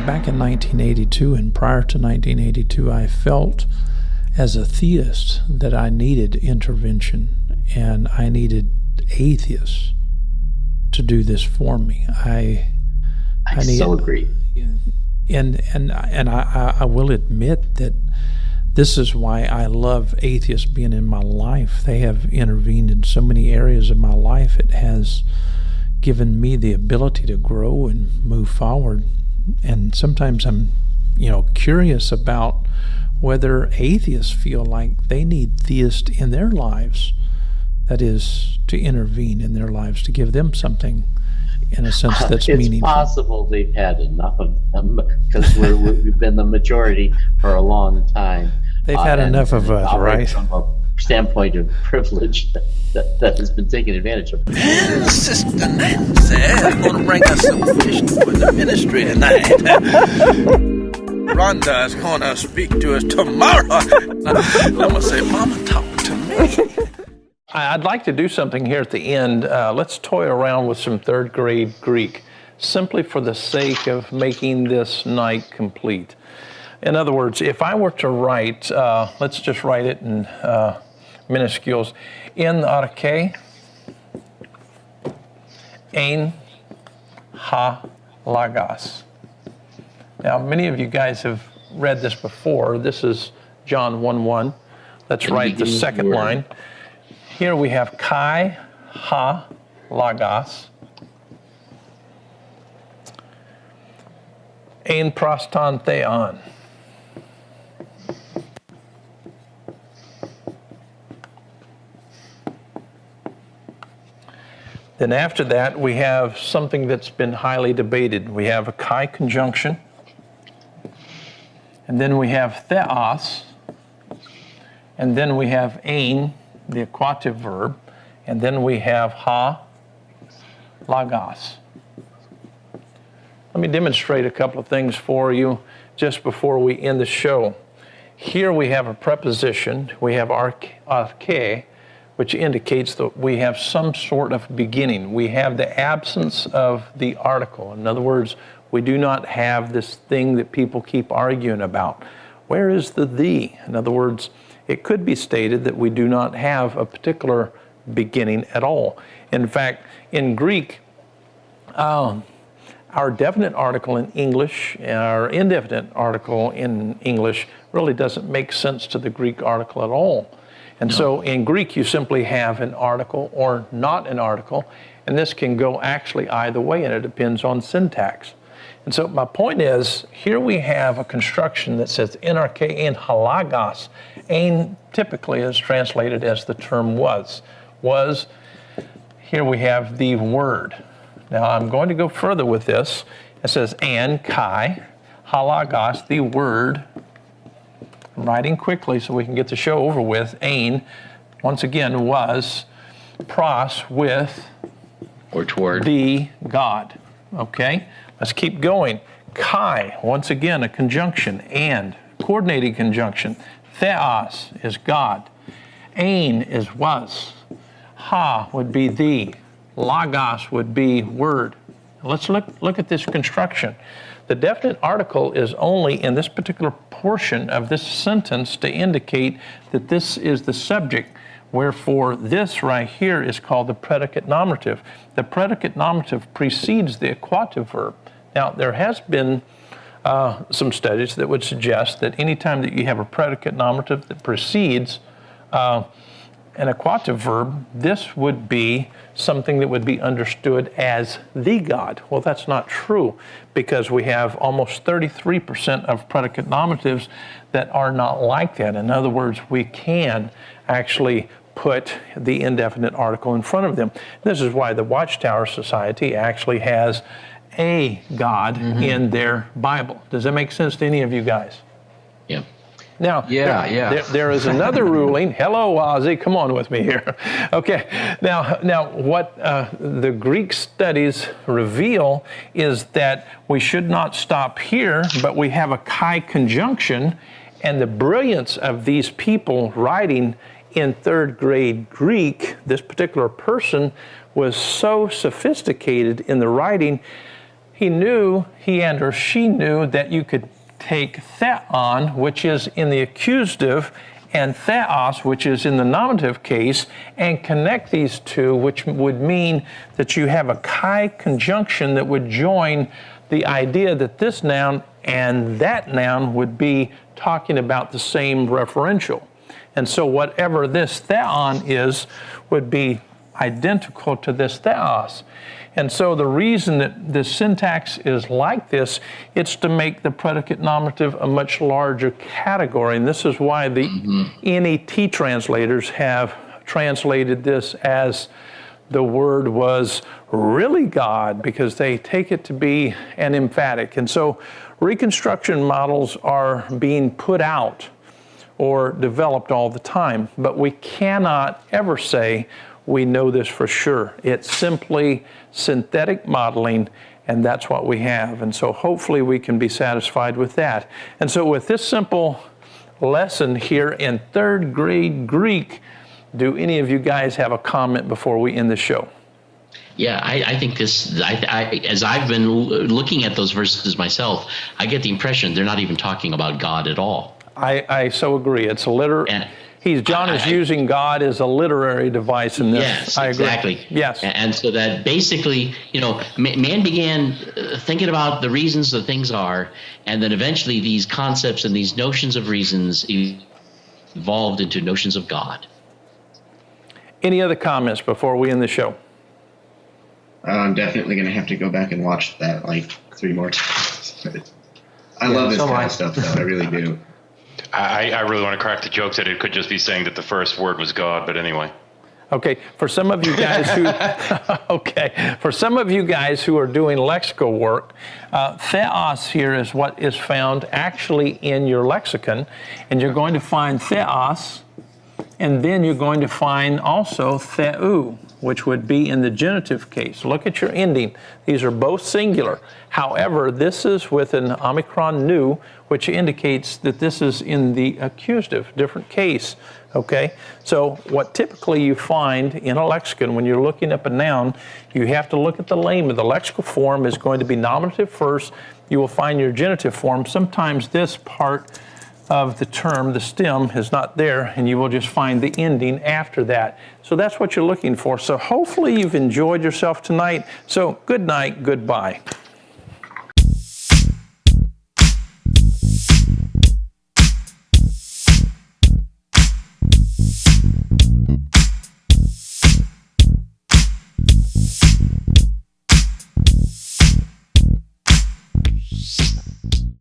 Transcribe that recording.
back in 1982 and prior to 1982, I felt as a theist that I needed intervention and I needed atheists to do this for me. I so agree. And I will admit that this is why I love atheists being in my life. They have intervened in so many areas of my life. It has given me the ability to grow and move forward. And sometimes I'm, curious about whether atheists feel like they need theists in their lives. That is, to intervene in their lives, to give them something, in a sense, that's meaningful. It's possible they've had enough of them because we've been the majority for a long time. They've had enough of us, right? From a standpoint of privilege that has been taken advantage of. And Sister Nancy is going to bring us some fish for the ministry tonight. Rhonda is going to speak to us tomorrow. I'm going to say, Mama, talk to me. I'd like to do something here at the end. Let's toy around with some third grade Greek, simply for the sake of making this night complete. In other words, if I were to write, let's just write it in minuscules, in arche, ein ha lagos. Now, many of you guys have read this before. This is John 1:1. Let's write the second line. Here we have kai ha lagos. Ein proston theon. Then after that, we have something that's been highly debated. We have a kai conjunction. And then we have theos. And then we have ein, the acquative verb. And then we have ha lagos. Let me demonstrate a couple of things for you just before we end the show. Here we have a preposition. We have arche, which indicates that we have some sort of beginning. We have the absence of the article. In other words, we do not have this thing that people keep arguing about. Where is the thee? In other words, it could be stated that we do not have a particular beginning at all. In fact, in Greek, our definite article in English and our indefinite article in English really doesn't make sense to the Greek article at all. And so in Greek, you simply have an article or not an article, and this can go actually either way, and it depends on syntax. And so my point is, here we have a construction that says NRK in halagos. Ein typically is translated as the term was. Was, here we have the word. Now I'm going to go further with this. It says and kai, halagos, the word. I'm writing quickly so we can get the show over with. Ein, once again, was, pros, with, or toward, the God. Okay, let's keep going. Kai, once again, a conjunction, and, coordinating conjunction. Theos is God. Ein is was. Ha would be the. Logos would be word. Let's look at this construction. The definite article is only in this particular portion of this sentence to indicate that this is the subject, wherefore this right here is called the predicate nominative. The predicate nominative precedes the acquative verb. Now, there has been some studies that would suggest that anytime that you have a predicate nominative that precedes an acquative verb, this would be something that would be understood as the God. Well, that's not true, because we have almost 33% of predicate nominatives that are not like that. In other words, we can actually put the indefinite article in front of them. This is why the Watchtower Society actually has a God in their Bible. Does that make sense to any of you guys? Yeah. Now, there is another ruling. Hello, Ozzy, come on with me here. Okay, now what the Greek studies reveal is that we should not stop here, but we have a chi conjunction, and the brilliance of these people writing in third grade Greek, this particular person was so sophisticated in the writing. he and or she knew that you could take theon, which is in the accusative, and theos, which is in the nominative case, and connect these two, which would mean that you have a chi conjunction that would join the idea that this noun and that noun would be talking about the same referential. And so whatever this theon is would be identical to this theos. And so the reason that the syntax is like this, it's to make the predicate nominative a much larger category. And this is why the NET translators have translated this as the word was really God, because they take it to be an emphatic. And so reconstruction models are being put out or developed all the time, but we cannot ever say we know this for sure. It's simply synthetic modeling, and that's what we have. And so hopefully we can be satisfied with that. And so with this simple lesson here in 3rd grade Greek, do any of you guys have a comment before we end the show? Yeah, I think this, as I've been looking at those verses myself, I get the impression they're not even talking about God at all. I so agree. It's a John is using God as a literary device in this. Yes, I agree. Exactly. Yes. And so that basically, man began thinking about the reasons that things are, and then eventually these concepts and these notions of reasons evolved into notions of God. Any other comments before we end the show? I'm definitely going to have to go back and watch that like 3 more times. I love this kind of stuff, though. I really do. I really want to crack the joke that it could just be saying that the first word was God, but anyway. Okay, for some of you guys who are doing lexical work, theos here is what is found actually in your lexicon, and you're going to find theos, and then you're going to find also theou, which would be in the genitive case. Look at your ending. These are both singular. However, this is with an omicron nu, which indicates that this is in the accusative, different case, okay? So what typically you find in a lexicon, when you're looking up a noun, you have to look at the layman. The lexical form is going to be nominative first. You will find your genitive form. Sometimes this part of the term, the stem, is not there, and you will just find the ending after that. So that's what you're looking for. So hopefully you've enjoyed yourself tonight. So good night, goodbye.